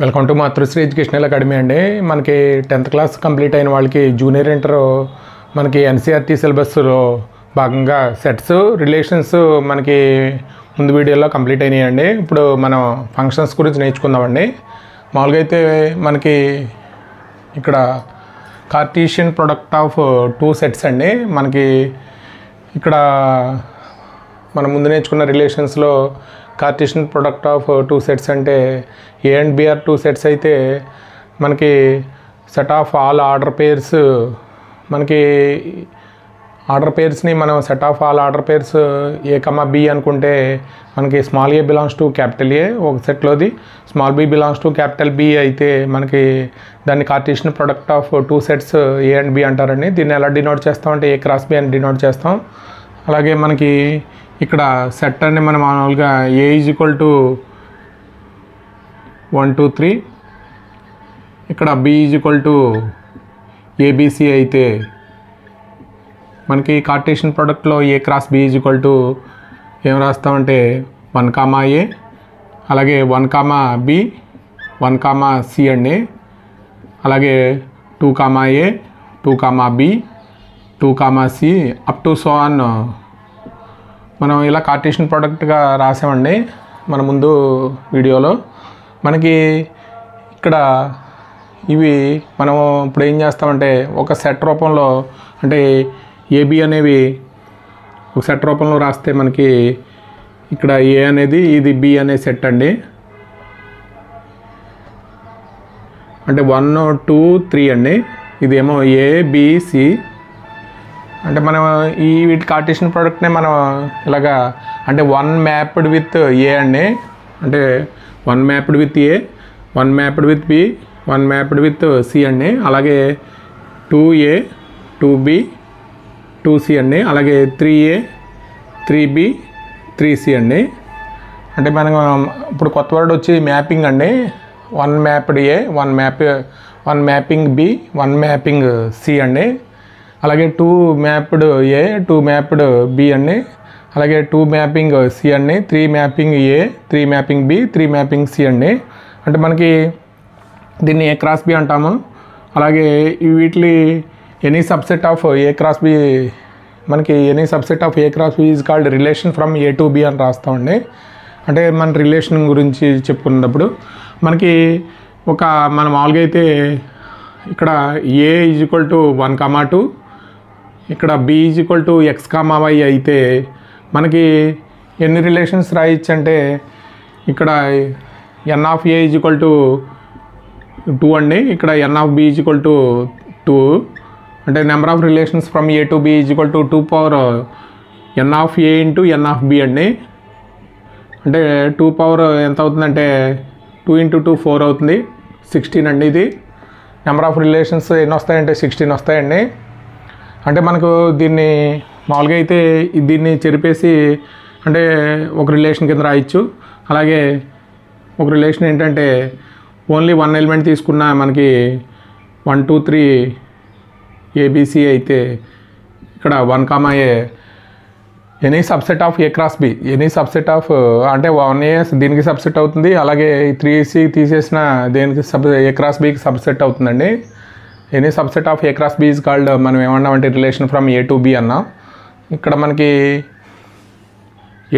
Welcome to Matrusri educational academy అండి. మనకి 10th class complete అయిన వాళ్ళకి జూనియర్ ఇంటర్ మనకి ఎన్సీఆర్టీ సిలబస్లో భాగంగా సెట్స్ రిలేషన్స్ మనకి ముందు వీడియోలో కంప్లీట్ అయినాయండి. ఇప్పుడు మనం ఫంక్షన్స్ గురించి నేర్చుకుందామండి. మామూలుగా అయితే మనకి ఇక్కడ కార్టీషియన్ ప్రొడక్ట్ ఆఫ్ 2 సెట్స్ అండి. మనకి ఇక్కడ మనం ముందు నేర్చుకున్న రిలేషన్స్లో కార్టీషియన్ ప్రొడక్ట్ ఆఫ్ 2 సెట్స్ అంటే A and B are 2 sets అయితే మనకి set of all order pairs మనకి ఆర్డర్ పేర్స్ని మనం set of all order pairs A comma B అనుకుంటే మనకి small A belongs to capital A ఒక సెట్లోది, small B belongs to capital B అయితే మనకి దాన్ని Cartesian product of 2 sets A and B అంటారండి. దీన్ని ఎలా డినోట్ చేస్తామంటే ఏ క్రాస్ బి అని డినోట్ చేస్తాం. అలాగే మనకి ఇక్కడ సెట్ అని మనం మామూలుగా ఏ ఈజ్ ఈక్వల్ టు 1 2 3, ఇక్కడ B is equal to ABC అయితే మనకి కార్టీషియన్ ప్రొడక్ట్లో A cross B is equal to ఏం రాస్తామంటే 1 కామా ఏ, అలాగే 1 కామా బి, 1 కామా సి అండి. అలాగే 2 comma A, 2 comma B, 2 comma C up to so on మనం ఇలా కార్టీషియన్ ప్రోడక్ట్గా రాసామండి మన ముందు వీడియోలో. మనకి ఇక్కడ ఇవి మనం ఇప్పుడు ఏం చేస్తామంటే ఒక సెట్ రూపంలో అంటే ఏబి అనేవి ఒక సెట్ రూపంలో రాస్తే మనకి ఇక్కడ ఏ అనేది ఇది బి అనే సెట్ అండి. అంటే 1 2 3 అండి. ఇదేమో ఏ బి సి అంటే మనం ఈ వీటి కార్టీషియన్ ప్రోడక్ట్నే మనం ఇలాగా అంటే 1 మ్యాప్డ్ విత్ ఏ అండి. అంటే 1 mapped with A, 1 mapped with B, 1 mapped with C అండి. అలాగే 2A 2B 2C అండి. అలాగే 3A 3B 3C అండి. అంటే మనం ఇప్పుడు కొత్త వర్డ్ వచ్చి మ్యాపింగ్ అండి. 1 మ్యాప్డ్ ఏ, 1 మ్యాపింగ్ బి, 1 మ్యాపింగ్ సి అండి. అలాగే 2 మ్యాప్డ్ ఏ, 2 మ్యాప్డ్ బి అండి. అలాగే 2 మ్యాపింగ్ సి అండి, 3 మ్యాపింగ్ ఏ, 3 మ్యాపింగ్ బి, 3 మ్యాపింగ్ సి అండి. అంటే మనకి దీన్ని ఏ క్రాస్ బి అంటాము. అలాగే వీటిని any subset of A cross B మనకి any subset of A cross B is called relation from A to B అని రాస్తామండి. అంటే మన రిలేషన్ గురించి చెప్పుకున్నప్పుడు మనకి మన మామూలుగా అయితే ఇక్కడ A is equal to 1 comma 2, ఇక్కడ B is equal to x comma y అయితే మనకి ఎన్ని రిలేషన్స్ రాయొచ్చు అంటే ఇక్కడ n of A is equal to 2 అండి. ఇక్కడ n of B is equal to 2 అంటే number of relations from A to B is equal to 2 power n of A into n of B అండి. అంటే 2 power ఎంత అవుతుందంటే 2 into 2 4 అవుతుంది, 16 అండి. ఇది నెంబర్ ఆఫ్ రిలేషన్స్ ఎన్ని వస్తాయంటే 16 వస్తాయండి. అంటే మనకు దీన్ని మామూలుగా అయితే దీన్ని చెరిపేసి అంటే ఒక రిలేషన్ కింద రాయొచ్చు. అలాగే ఒక రిలేషన్ ఏంటంటే ఓన్లీ 1 ఎలిమెంట్ తీసుకున్న మనకి 1 2 3 ఏబిసి అయితే ఇక్కడ 1 comma A any subset of A cross B, any subset of అంటే 1A దీనికి సబ్సెట్ అవుతుంది. అలాగే 3C తీసేసిన దేనికి ఏ క్రాస్ బికి సబ్సెట్ అవుతుందండి. Any subset of A cross B is called మనం ఏమన్నామంటే relation from A to B అన్నాం. ఇక్కడ మనకి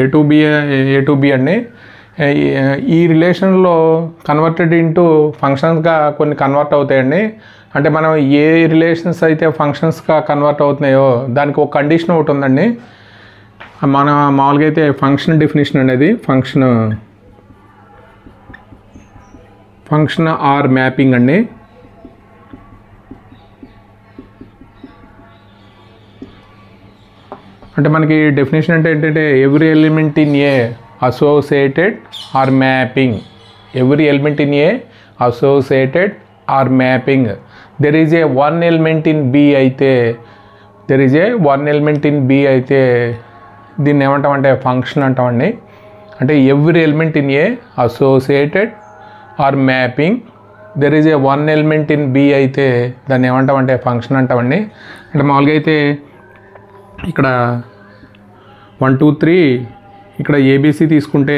ఏ టు బి అండి. ఈ రిలేషన్లో కన్వర్టెడ్ ఇంటూ ఫంక్షన్స్గా కొన్ని కన్వర్ట్ అవుతాయండి. అంటే మనం ఏ రిలేషన్స్ అయితే ఫంక్షన్స్గా కన్వర్ట్ అవుతున్నాయో దానికి ఒక కండిషన్ ఒకటి ఉందండి. మన మామూలుగా అయితే ఫంక్షన్ డెఫినేషన్ అనేది ఫంక్షన్ ఆర్ మ్యాపింగ్ అండి. అంటే మనకి డెఫినేషన్ అంటే ఏంటంటే every element in A associated or mapping, every element in A associated or mapping there is a 1 element in B అయితే దీన్ని ఏమంటామంటే ఫంక్షన్ అంటామండి. అంటే every element in A associated or mapping there is a 1 element in B అయితే దాన్ని ఏమంటామంటే function అంటామండి. అంటే మామూలుగా అయితే ఇక్కడ 1 2 3 ఇక్కడ ఏబిసి తీసుకుంటే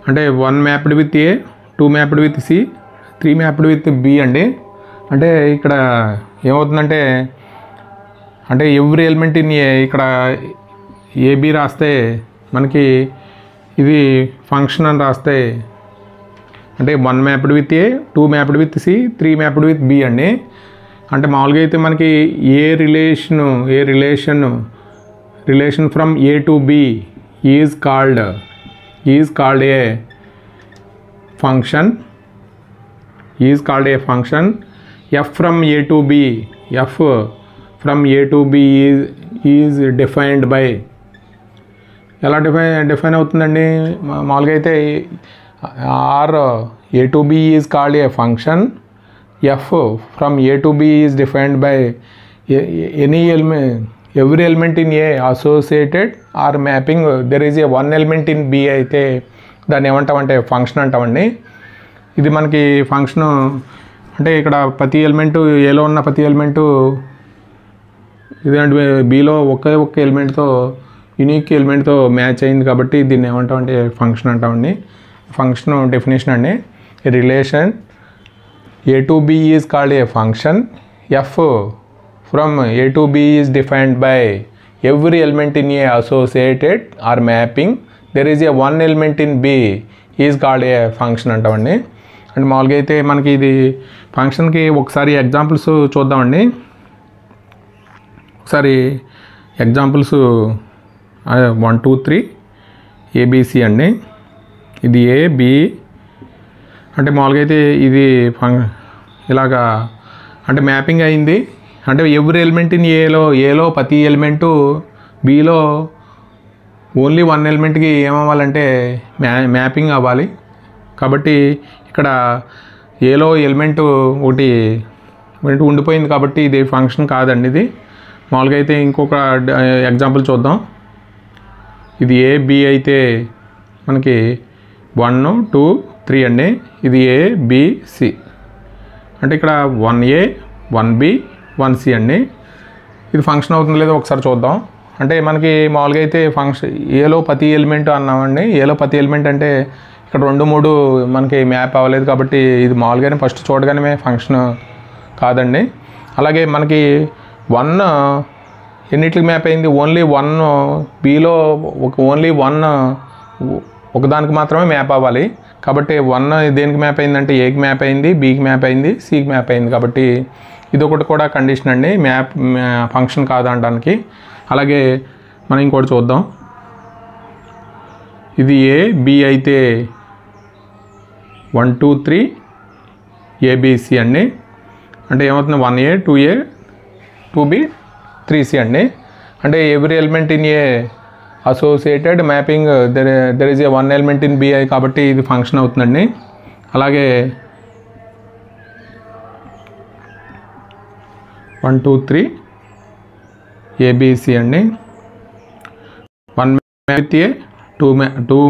అంటే 1 mapped with A, 2 mapped with C, 3 mapped with B అండి. అంటే ఇక్కడ ఏమవుతుందంటే అంటే ఎవ్రీ ఎలిమెంట్ ఇన్ ఏ, ఇక్కడ ఏబి రాస్తే మనకి ఇది ఫంక్షన్ అని రాస్తే అంటే 1 mapped with A, 2 mapped with C, 3 mapped with B అండి. అంటే మామూలుగా అయితే మనకి a relation from A to B is called a function, f from A to B is defined by, ఎలా డిఫైన్ అవుతుందండి మామూలుగా అయితే R A to B is called a function, f from A to B is defined by every element in A associated or mapping there is a 1 element in B అయితే దాన్ని ఏమంటామంటే function అంటామండి. ఇది మనకి function అంటే ఇక్కడ ప్రతి element ఏలో ఉన్న ప్రతి ఎలిమెంటు ఇదంటే బిలో ఒక్క ఎలిమెంట్తో యూనిక్ ఎలిమెంట్తో మ్యాచ్ అయింది కాబట్టి దీన్ని ఏమంటామంటే ఫంక్షన్ అంటామండి. ఫంక్షన్ డెఫినేషన్ అండి, a relation A to B is called a function, f from A to B is defined by every element in A associated or mapping there is a 1 element in B is called a function అంటామండి. అంటే మామూలుగా అయితే మనకి ఇది ఫంక్షన్కి ఒకసారి examples చూద్దామండి. ఒకసారి ఎగ్జాంపుల్స్ 1 2 3 ఏబిసి అండి. ఇది ఏ బి అంటే మామూలుగా అయితే ఇది ఇలాగా అంటే మ్యాపింగ్ అయింది. అంటే ఎవ్రీ ఎలిమెంట్ ఇన్ ఏలో ప్రతి ఎలిమెంటు బిలో ఓన్లీ 1 ఎలిమెంట్కి ఏమవ్వాలంటే మ్యాపింగ్ అవ్వాలి. కాబట్టి ఇక్కడ ఏలో ఎలిమెంట్ ఒకటి ఉండిపోయింది కాబట్టి ఇది ఫంక్షన్ కాదండి. ఇది మామూలుగా అయితే ఇంకొక ఎగ్జాంపుల్ చూద్దాం. ఇది ఏ బి అయితే మనకి 1 2 3 అండి. ఇది ఏ బి సి అంటే ఇక్కడ 1A 1B 1C అండి. ఇది ఫంక్షన్ అవుతుంది లేదో ఒకసారి చూద్దాం. అంటే మనకి మామూలుగా అయితే ఫంక్షన్ ఏలో ప్రతి ఎలిమెంట్ అన్నామండి. ఏలో ప్రతి ఎలిమెంట్ అంటే ఇక్కడ 2 3 మనకి మ్యాప్ అవ్వలేదు కాబట్టి ఇది మామూలుగానే ఫస్ట్ చూడగానే ఫంక్షన్ కాదండి. అలాగే మనకి 1 ఎన్నిటికి మ్యాప్ అయింది, ఓన్లీ 1 బిలో ఓన్లీ 1 ఒకదానికి మాత్రమే మ్యాప్ అవ్వాలి. కాబట్టి 1 దేనికి మ్యాప్ అయిందంటే ఏకి మ్యాప్ అయింది, బికి మ్యాప్ అయింది, సికి మ్యాప్ అయింది. కాబట్టి ఇది ఒకటి కూడా కండిషన్ అండి, మ్యాప్ ఫంక్షన్ కాదనడానికి. అలాగే మనం ఇంకోటి చూద్దాం. ఇది ఏ బి అయితే 1 2 3 ఏబిసి అండి. అంటే ఏమవుతుంది 1A 2A 2B 3C అండి. అంటే every element in A associated mapping there is a 1 element in B కాబట్టి ఇది ఫంక్షన్ అవుతుందండి. అలాగే 1 2 3 ఏబిసి అండి. 1 mapped with A, 2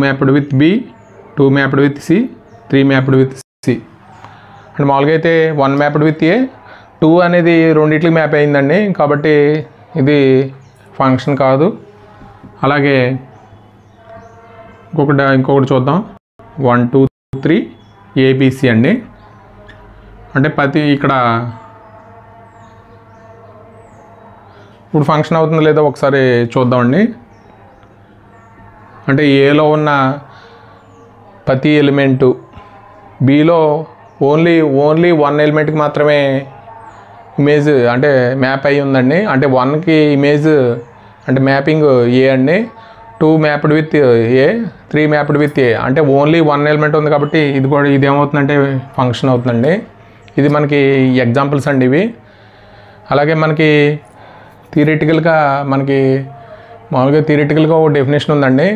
mapped with B, 2 mapped with C, 3 mapped with C. అంటే మామూలుగా అయితే 1 మ్యాప్డ్ విత్ ఏ, 2 అనేది రెండిట్లకి మ్యాప్ అయిందండి కాబట్టి ఇది ఫంక్షన్ కాదు. అలాగే ఇంకొకటి చూద్దాం. 1 2 3 ఏబిసి అండి. అంటే ప్రతి ఇక్కడ ఇప్పుడు ఫంక్షన్ అవుతుందో లేదో ఒకసారి చూద్దామండి. అంటే ఏలో ఉన్న ప్రతి ఎలిమెంటు బిలో ఓన్లీ 1 ఎలిమెంట్కి మాత్రమే ఇమేజ్ అంటే మ్యాప్ అయ్యి ఉందండి. అంటే 1కి ఇమేజ్ అంటే మ్యాపింగ్ ఏ అండి, 2 mapped with A, 3 mapped with ఏ. అంటే ఓన్లీ 1 ఎలిమెంట్ ఉంది కాబట్టి ఇది ఏమవుతుందంటే ఫంక్షన్ అవుతుందండి. ఇది మనకి ఎగ్జాంపుల్స్ అండి ఇవి. అలాగే మనకి థియరిటికల్గా మామూలుగా ఒక డెఫినేషన్ ఉందండి.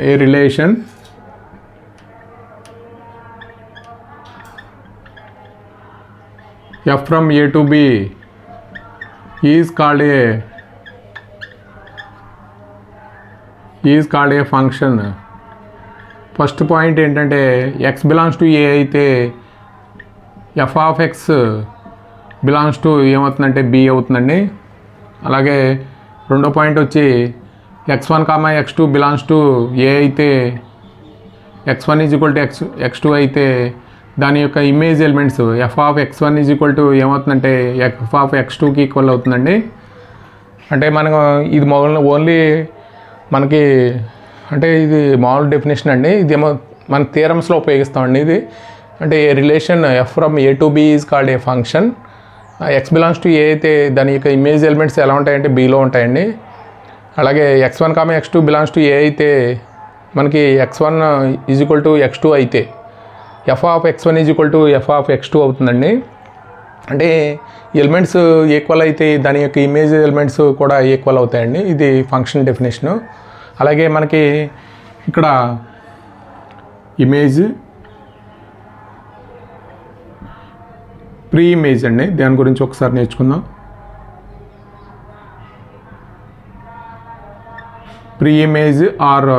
A relation f from A to B is called a function. First point ఏంటంటే ఎక్స్ బిలాంగ్స్ టు ఏ అయితే f of x belongs to ఏమవుతుందంటే బి అవుతుందండి. అలాగే రెండో పాయింట్ వచ్చి x1, x2 belongs to A అయితే x1 is equal to x2 అయితే దాని యొక్క image elements F of x1 is equal to ఏమవుతుందంటే ఎఫ్ ఆఫ్ x2కి ఈక్వల్ అవుతుందండి. అంటే మనం ఇది ఓన్లీ మనకి అంటే ఇది మామూలు డెఫినేషన్ అండి. ఇదేమో మన థియరమ్స్లో ఉపయోగిస్తామండి. ఇది అంటే relation f from A to B is called a function. X belongs to A అయితే దాని యొక్క ఇమేజ్ ఎలిమెంట్స్ ఎలా ఉంటాయంటే బీలో ఉంటాయండి. అలాగే x1, x2 belongs to A అయితే మనకి x1 is equal to x2 అయితే f of x1 is equal to f of x2 అవుతుందండి. అంటే ఎలిమెంట్స్ ఈక్వల్ అయితే దాని యొక్క ఇమేజ్ ఎలిమెంట్స్ కూడా ఈక్వల్ అవుతాయండి. ఇది ఫంక్షన్ డెఫినేషను. అలాగే మనకి ఇక్కడ ఇమేజ్ ప్రీ ఇమేజ్ అండి, దాని గురించి ఒకసారి నేర్చుకుందాం. Pre image or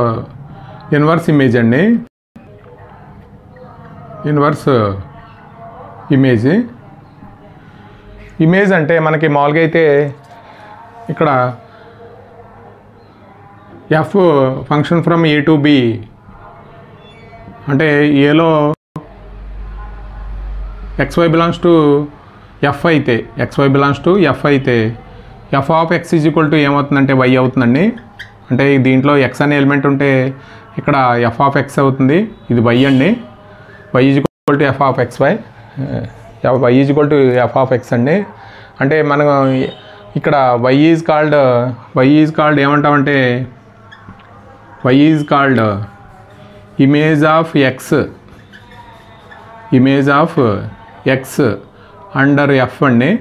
inverse image అండి. ఇన్వర్స్ ఇమేజ్ అంటే మనకి మామూలుగా అయితే ఇక్కడ F function from A to B అంటే ఏలో xy బిలాంగ్స్ టు ఎఫ్ అయితే f of x is equal to ఏమవుతుందంటే y అవుతుందండి. అంటే దీంట్లో x అనే ఎలిమెంట్ ఉంటే ఇక్కడ ఎఫ్ ఆఫ్ x అవుతుంది, ఇది y అండి. y is equal to f of xy, y is equal to f of x అండి. అంటే మనం ఇక్కడ y ఈజ్ కాల్డ్ ఏమంటామంటే y is called image of x under f అండి.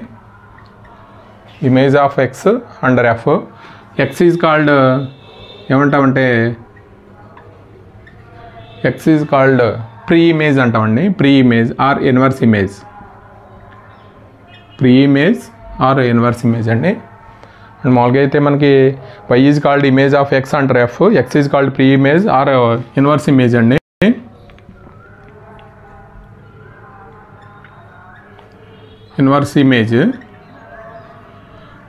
Image of x under f. x is called ఏమంటామంటే x is called pre image అంటామండి. Pre image or inverse image. Pre image or inverse image అండి. And మామూలుగా అయితే మనకి y is called image of x under f, x is called pre image or inverse image అండి. Inverse image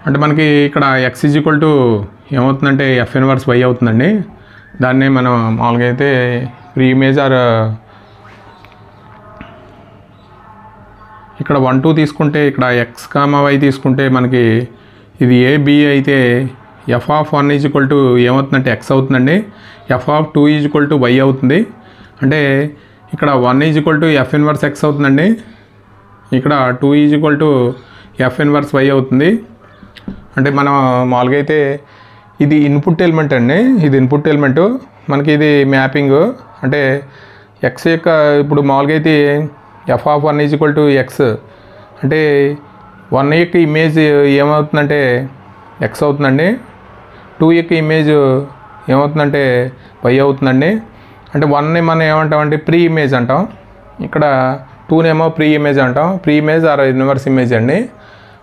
అంటే మనకి ఇక్కడ x is equal to ఏమవుతుందంటే F inverse y అవుతుందండి. దాన్నే మనం మామూలుగా అయితే ప్రీ ఇమేజ్ ఆర్ ఇక్కడ 1 2 తీసుకుంటే ఇక్కడ x, y తీసుకుంటే మనకి ఇది ఏ బి అయితే f of 1 is equal to ఏమవుతుందంటే x అవుతుందండి. F of 2 is equal to y అవుతుంది. అంటే ఇక్కడ 1 is equal to F inverse x అవుతుందండి. ఇక్కడ 2 is equal to F inverse y అవుతుంది. అంటే మనం మామూలుగా అయితే ఇది ఇన్పుట్ ఎలిమెంట్ అండి. ఇది ఇన్పుట్ ఎలిమెంటు మనకి ఇది మ్యాపింగ్. అంటే x యొక్క ఇప్పుడు మామూలుగా అయితే f of 1 is equal to x అంటే 1 యొక్క ఇమేజ్ ఏమవుతుందంటే x అవుతుందండి. 2 యొక్క ఇమేజ్ ఏమవుతుందంటే y అవుతుందండి. అంటే 1ని మనం ఏమంటామంటే ప్రీ ఇమేజ్ అంటాం, ఇక్కడ 2నేమో ప్రీ ఇమేజ్ అంటాం. Pre image or inverse image అండి.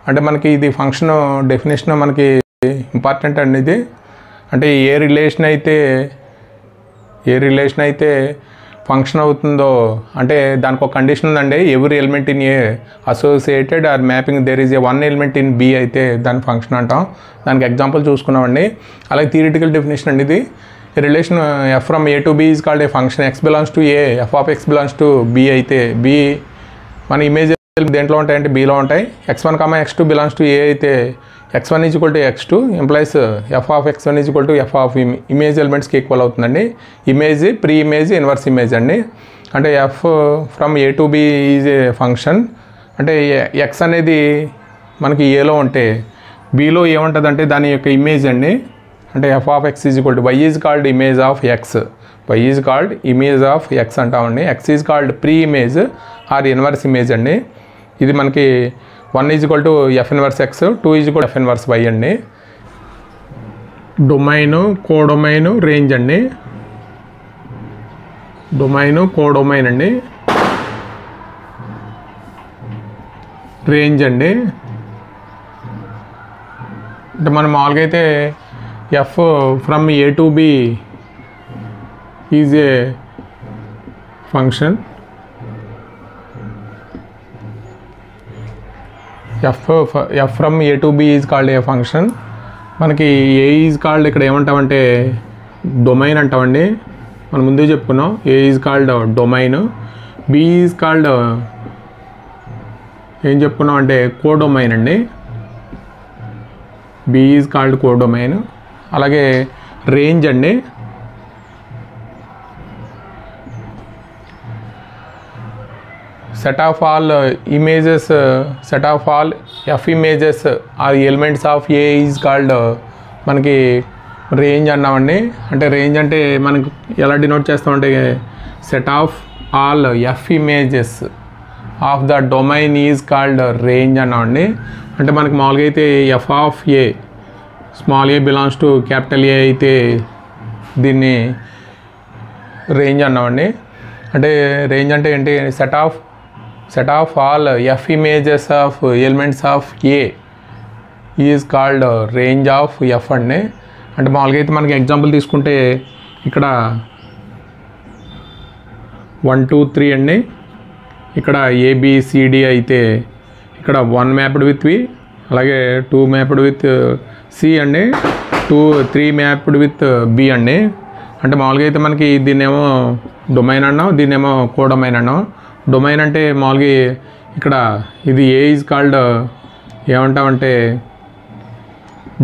అంటే మనకి ఇది ఫంక్షన్ డెఫినేషన్ మనకి ఇంపార్టెంట్ అండి ఇది. అంటే ఏ రిలేషన్ అయితే ఫంక్షన్ అవుతుందో అంటే దానికి ఒక కండిషన్ ఉందండి. Every element in A associated or mapping there is a one element in B అయితే దాని ఫంక్షన్ అంటాం. దానికి ఎగ్జాంపుల్ చూసుకున్నామండి. అలాగే థియరిటికల్ డెఫినేషన్ అండి ఇది. Relation f from A to B is called a function x belongs to A, F of x belongs to be అయితే B మన image దేంట్లో ఉంటాయంటే బీలో ఉంటాయి. x1, x2 belongs to A అయితే x1 is equal to x2 implies f of x1 is equal to f of image ఎలిమెంట్స్కి equal అవుతుందండి. Image pre image inverse image అండి. అంటే F from A to B is a function. అంటే x అనేది మనకి ఏలో ఉంటే బీలో ఏముంటుందంటే దాని యొక్క ఇమేజ్ అండి. అంటే F of x is equal to y is called image of x, y is called image of x అంటామండి. x is called pre image or inverse image అండి. ఇది మనకి 1 is equal to F inverse x, 2 is equal F inverse y అండి. Domain, కోడొమైను, range అండి. Domain, codomain అండి. Range అండి. అంటే మనం మామూలుగా అయితే F from A to B is a function. F from A to B is called a function. మనకి ఏ is called ఇక్కడ ఏమంటామంటే డొమైన్ అంటామండి. మనం ముందే చెప్పుకున్నాం. A is called domain, B is called ఏం చెప్పుకున్నాం అంటే కోడొమైన్ అండి. B is called codomain. అలాగే రేంజ్ అండి. set of all images, set of all f images or elements of A is called మనకి రేంజ్ అన్నామండి. అంటే రేంజ్ అంటే మనకి ఎలా డినోట్ చేస్తామంటే set of all f images of the domain is called range అన్నామండి. అంటే మనకి మామూలుగా అయితే f of a small A belongs to capital A అయితే దీన్ని రేంజ్ అన్నామండి. అంటే రేంజ్ అంటే ఏంటి, set of all f images of elements of A is called range of f అండి. అంటే మామూలుగా అయితే మనకి ఎగ్జాంపుల్ తీసుకుంటే ఇక్కడ 1 2 3 అండి. ఇక్కడ ఏబిసిడి అయితే ఇక్కడ 1 మ్యాప్డ్ విత్ వి, అలాగే 2 మ్యాప్డ్ విత్ సి అండి, 3 మ్యాప్డ్ విత్ బి అండి. అంటే మామూలుగా అయితే మనకి దీన్నేమో డొమైన్ అన్నాం, దీన్నేమో కోడొమైన్ అన్నాం. డొమైన్ అంటే మామూలుగా ఇక్కడ ఇది ఏ ఈజ్ కాల్డ్ ఏమంటామంటే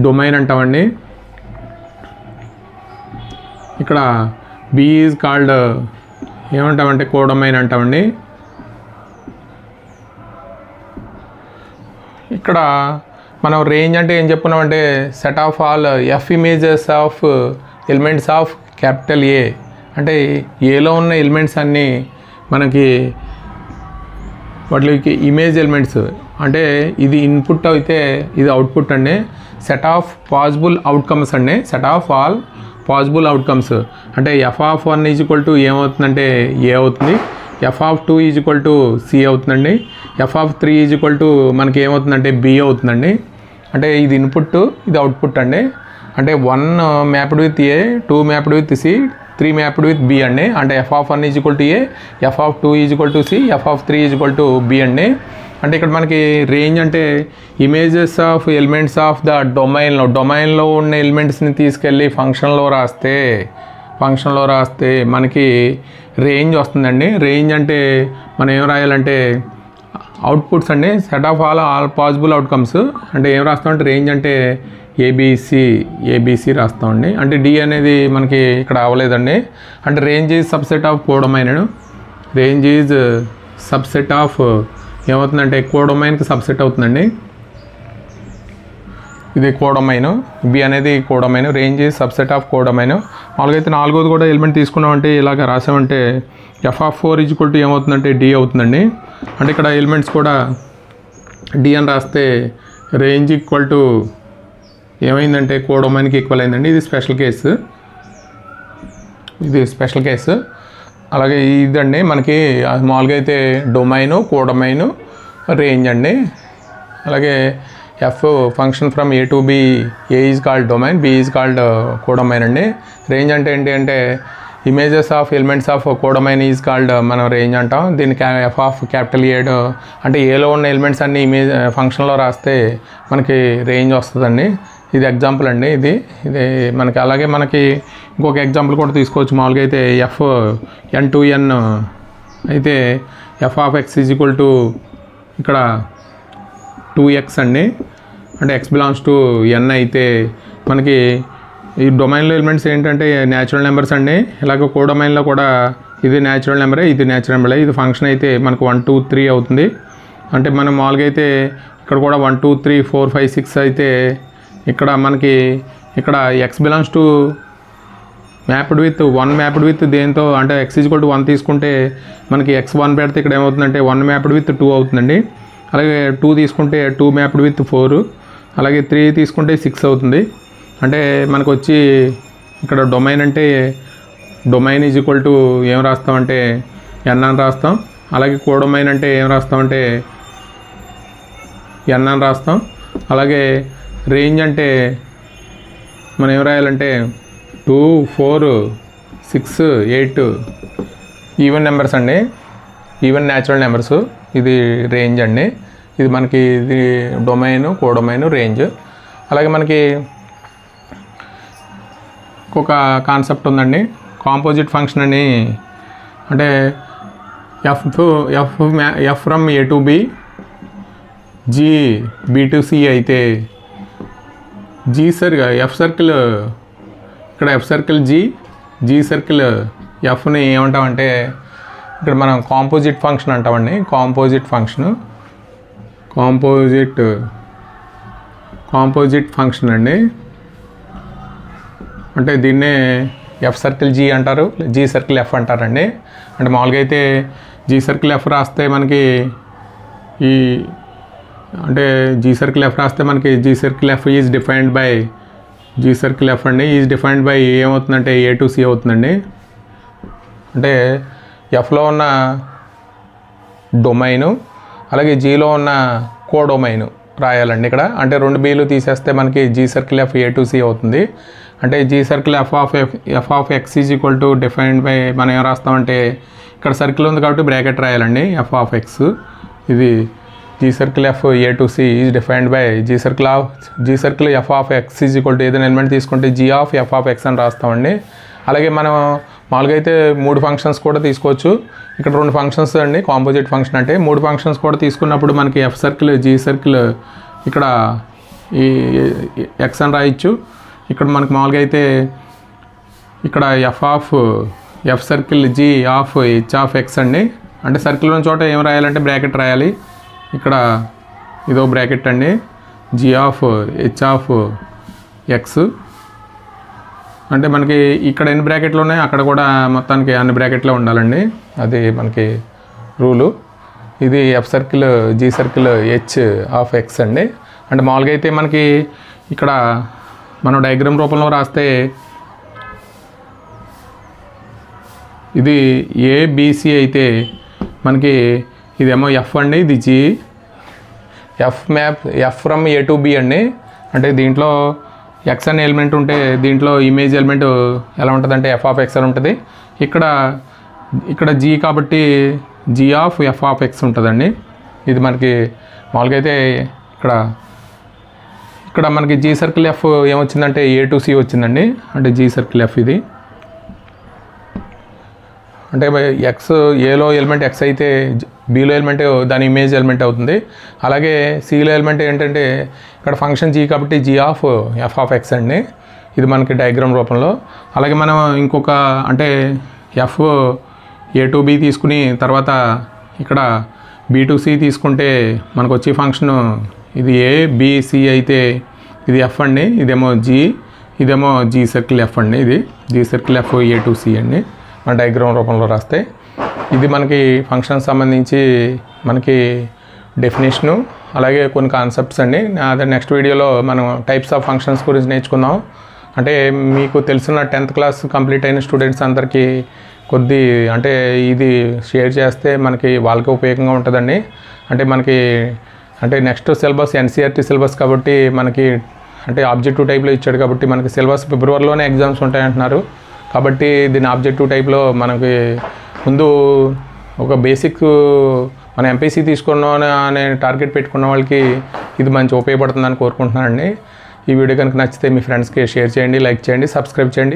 డొమైన్ అంటామండి. ఇక్కడ బి ఈజ్ కాల్డ్ ఏమంటామంటే కోడొమైన్ అంటామండి. ఇక్కడ మనం రేంజ్ అంటే ఏం చెప్పుకున్నామంటే set of all f images of elements of capital A. అంటే ఏలో ఉన్న ఎలిమెంట్స్ అన్నీ మనకి వాటికి ఇమేజ్ ఎలిమెంట్స్. అంటే ఇది ఇన్పుట్ అయితే ఇది అవుట్పుట్ అండి. సెట్ ఆఫ్ పాసిబుల్ అవుట్కమ్స్ అండి, set of all possible outcomes. అంటే F of 1 is equal to ఏమవుతుందంటే ఏ అవుతుంది, f of 2 is equal to C అవుతుందండి, f of 3 is equal to మనకి ఏమవుతుందంటే బి అవుతుందండి. అంటే ఇది ఇన్పుట్, ఇది అవుట్పుట్ అండి. అంటే 1 mapped with A, 2 mapped with C, 3 mapped with B అండి. అంటే F of 1 is equal to A, F of 2 is equal to C, F of 3 is equal to B అండి. అంటే ఇక్కడ మనకి రేంజ్ అంటే images of elements of the డొమైన్లో ఉన్న ఎలిమెంట్స్ని తీసుకెళ్ళి ఫంక్షన్లో రాస్తే మనకి రేంజ్ వస్తుందండి. రేంజ్ అంటే మనం ఏం రాయాలంటే అవుట్పుట్స్ అండి, set of all possible outcomes. అంటే ఏం రాస్తామంటే రేంజ్ అంటే ఏబిసి రాస్తామండి. అంటే డి అనేది మనకి ఇక్కడ అవ్వలేదండి. అంటే range is subset of codomain. Range is subset of ఏమవుతుందంటే కోడొమైన్కి సబ్సెట్ అవుతుందండి. ఇది కోడొమైన్, బి అనేది codomain, range is subset of codomain. మామూలుగా అయితే 4వది కూడా ఎలిమెంట్ తీసుకున్నామంటే ఇలాగ రాసామంటే f of 4 is equal to ఏమవుతుందంటే డి అవుతుందండి. అంటే ఇక్కడ ఎలిమెంట్స్ కూడా డి అని రాస్తే రేంజ్ ఈక్వల్ టు ఏమైందంటే కోడొమైన్కి ఈక్వల్ అయిందండి. ఇది స్పెషల్ కేసు. అలాగే ఇదండి మనకి మామూలుగా అయితే డొమైను, కోడొమైను, రేంజ్ అండి. అలాగే F function from A to B, A is called domain, B is called codomain అండి. రేంజ్ అంటే ఏంటి అంటే images of elements of codomain is called మనం రేంజ్ అంటాం. దీన్ని ఎఫ్ ఆఫ్ క్యాపిటల్ ఏ అంటే ఏలో ఉన్న ఎలిమెంట్స్ అన్ని ఇమేజ్ ఫంక్షన్లో రాస్తే మనకి రేంజ్ వస్తుందండి. ఇది ఎగ్జాంపుల్ అండి. ఇది మనకి అలాగే మనకి ఇంకొక ఎగ్జాంపుల్ కూడా తీసుకోవచ్చు. మామూలుగా అయితే ఎఫ్ n to n అయితే f of X is equal to ఇక్కడ 2x అండి. అంటే x బిలాంగ్స్ టు n అయితే మనకి ఈ డొమైన్లో ఎలిమెంట్స్ ఏంటంటే న్యాచురల్ నెంబర్స్ అండి. ఇలాగ కోడొమైన్లో కూడా ఇది న్యాచురల్ నెంబరే, ఇది న్యాచురల్ నెంబరే. ఇది ఫంక్షన్ అయితే మనకు 1 2 3 అవుతుంది. అంటే మనం మామూలుగా అయితే ఇక్కడ కూడా 1 2 3 4 5 6 అయితే ఇక్కడ మనకి ఇక్కడ X belongs to mapped with దేంతో అంటే ఎక్స్ ఈజ్ ఈక్వల్ టు 1 తీసుకుంటే మనకి x1 పెడితే ఇక్కడ ఏమవుతుందంటే 1 మ్యాప్డ్ విత్ 2 అవుతుందండి. అలాగే 2 తీసుకుంటే 2 మ్యాప్డ్ విత్ 4, అలాగే 3 తీసుకుంటే 6 అవుతుంది. అంటే మనకు వచ్చి ఇక్కడ డొమైన్ అంటే డొమైన్ ఈజ్ ఈక్వల్ టు ఏం రాస్తామంటే n అని రాస్తాం. అలాగే కోడొమైన్ అంటే ఏం రాస్తామంటే n అని రాస్తాం. అలాగే రేంజ్ అంటే మనం ఏం రాయాలంటే 2 4 6 8 ఈవెన్ నెంబర్స్ అండి, ఈవెన్ న్యాచురల్ నెంబర్స్. ఇది రేంజ్ అండి. ఇది మనకి ఇది డొమైన్, కోడొమైన్, రేంజ్. అలాగే మనకి ఒక కాన్సెప్ట్ ఉందండి. కాంపోజిట్ ఫంక్షన్ అని అంటే F from A to B G B to C అయితే జీ ఎఫ్ సర్కిల్ ఇక్కడ ఎఫ్ సర్కిల్ జీ సర్కిల్ ఎఫ్ని ఏమంటామంటే ఇక్కడ మనం కాంపోజిట్ ఫంక్షన్ అంటామండి. కాంపోజిట్ ఫంక్షన్ అండి. అంటే దీన్నే ఎఫ్ సర్కిల్ జీ అంటారు, జీ సర్కిల్ ఎఫ్ అంటారండి. అంటే మామూలుగా అయితే జీ సర్కిల్ ఎఫ్ రాస్తే మనకి ఈ అంటే జీ సర్కిల్ ఎఫ్ రాస్తే మనకి G circle F is defined by G circle F అండి ఈజ్ డిఫైన్డ్ బై ఏమవుతుందంటే ఏ టు సి అవుతుందండి. అంటే ఎఫ్లో ఉన్న డొమైను అలాగే జీలో ఉన్న కోడొమైను రాయాలండి ఇక్కడ. అంటే 2 బీలు తీసేస్తే మనకి G circle F A to C అవుతుంది. అంటే G circle F of X is equal to defined by మనం ఏం రాస్తామంటే ఇక్కడ సర్కిల్ ఉంది కాబట్టి బ్రాకెట్ రాయాలండి. ఎఫ్ ఆఫ్ ఎక్స్ ఇది G circle F A to C is defined by G circle F of X is equal to ఏదైనా element తీసుకుంటే G of F of X అని రాస్తామండి. అలాగే మనం మామూలుగా అయితే 3 ఫంక్షన్స్ కూడా తీసుకోవచ్చు. ఇక్కడ 2 ఫంక్షన్స్ అండి కాంపోజిట్ ఫంక్షన్ అంటే. 3 ఫంక్షన్స్ కూడా తీసుకున్నప్పుడు మనకి ఎఫ్ సర్కిల్ జీ సర్కిల్ ఇక్కడ ఈ ఎక్స్ అని రాయొచ్చు. ఇక్కడ మనకు మామూలుగా అయితే ఇక్కడ F circle G of H of X అండి. అంటే సర్కిల్ ఉన్న చోట ఏం రాయాలంటే బ్రాకెట్ రాయాలి. ఇక్కడ ఇదో బ్రాకెట్ అండి G of H of X. అంటే మనకి ఇక్కడ ఎన్ని బ్రాకెట్లు ఉన్నాయి అక్కడ కూడా మొత్తానికి అన్ని బ్రాకెట్లో ఉండాలండి, అది మనకి రూలు. ఇది F circle G circle H of X అండి. అంటే మామూలుగా అయితే మనకి ఇక్కడ మనం డయాగ్రామ్ రూపంలో రాస్తే ఇది ఏబిసి అయితే మనకి ఇదేమో ఎఫ్ అండి, ఇది G. F from A to B అండి. అంటే దీంట్లో ఎక్స్ అనే ఎలిమెంట్ ఉంటే దీంట్లో ఇమేజ్ ఎలిమెంట్ ఎలా ఉంటుందంటే ఎఫ్ ఆఫ్ ఎక్స్ అని ఉంటుంది. ఇక్కడ జీ కాబట్టి G of F of x ఉంటుందండి. ఇది మనకి మామూలుగా అయితే ఇక్కడ మనకి జీ సర్కిల్ ఎఫ్ ఏమొచ్చిందంటే ఏ టు సి వచ్చిందండి. అంటే జీ సర్కిల్ ఎఫ్ ఇది అంటే ఎక్స్ ఏలో ఎలిమెంట్ ఎక్స్ అయితే బీలో ఎలిమెంట్ దాని ఇమేజ్ ఎలిమెంట్ అవుతుంది. అలాగే సిలో ఎలిమెంట్ ఏంటంటే ఇక్కడ ఫంక్షన్ జీ కాబట్టి G of F of X అండి. ఇది మనకి డయాగ్రామ్ రూపంలో. అలాగే మనం ఇంకొక అంటే ఎఫ్ ఏ టు బి తీసుకుని తర్వాత ఇక్కడ బి టు సి తీసుకుంటే మనకు వచ్చే ఫంక్షన్ ఇది ఏ బి సి అయితే ఇది ఎఫ్ అండి, ఇదేమో జీ, ఇదేమో జీ సర్కిల్ ఎఫ్ అండి. ఇది G circle F A to C అండి మన డయాగ్రామ్ రూపంలో రాస్తే. ఇది మనకి ఫంక్షన్ సంబంధించి మనకి డెఫినేషను అలాగే కొన్ని కాన్సెప్ట్స్ అండి. అదే నెక్స్ట్ వీడియోలో మనం టైప్స్ ఆఫ్ ఫంక్షన్స్ గురించి నేర్చుకుందాం. అంటే మీకు తెలిసిన 10th క్లాస్ కంప్లీట్ అయిన స్టూడెంట్స్ అందరికీ కొద్ది అంటే ఇది షేర్ చేస్తే మనకి వాళ్ళకి ఉపయోగంగా ఉంటుందండి. అంటే మనకి అంటే నెక్స్ట్ సిలబస్ ఎన్సీఆర్టీ సిలబస్ కాబట్టి మనకి అంటే ఆబ్జెక్టివ్ టైప్లో ఇచ్చాడు కాబట్టి మనకి సిలబస్ ఫిబ్రవరిలోనే ఎగ్జామ్స్ ఉంటాయంటున్నారు. కాబట్టి దీని ఆబ్జెక్టివ్ టైప్లో మనకి ముందు ఒక బేసిక్ మన ఎంపీసీ తీసుకున్నాం అనే టార్గెట్ పెట్టుకున్న వాళ్ళకి ఇది మంచి ఉపయోగపడుతుందని కోరుకుంటున్నానండి. ఈ వీడియో కనుక నచ్చితే మీ ఫ్రెండ్స్కి షేర్ చేయండి, లైక్ చేయండి, సబ్స్క్రైబ్ చేయండి.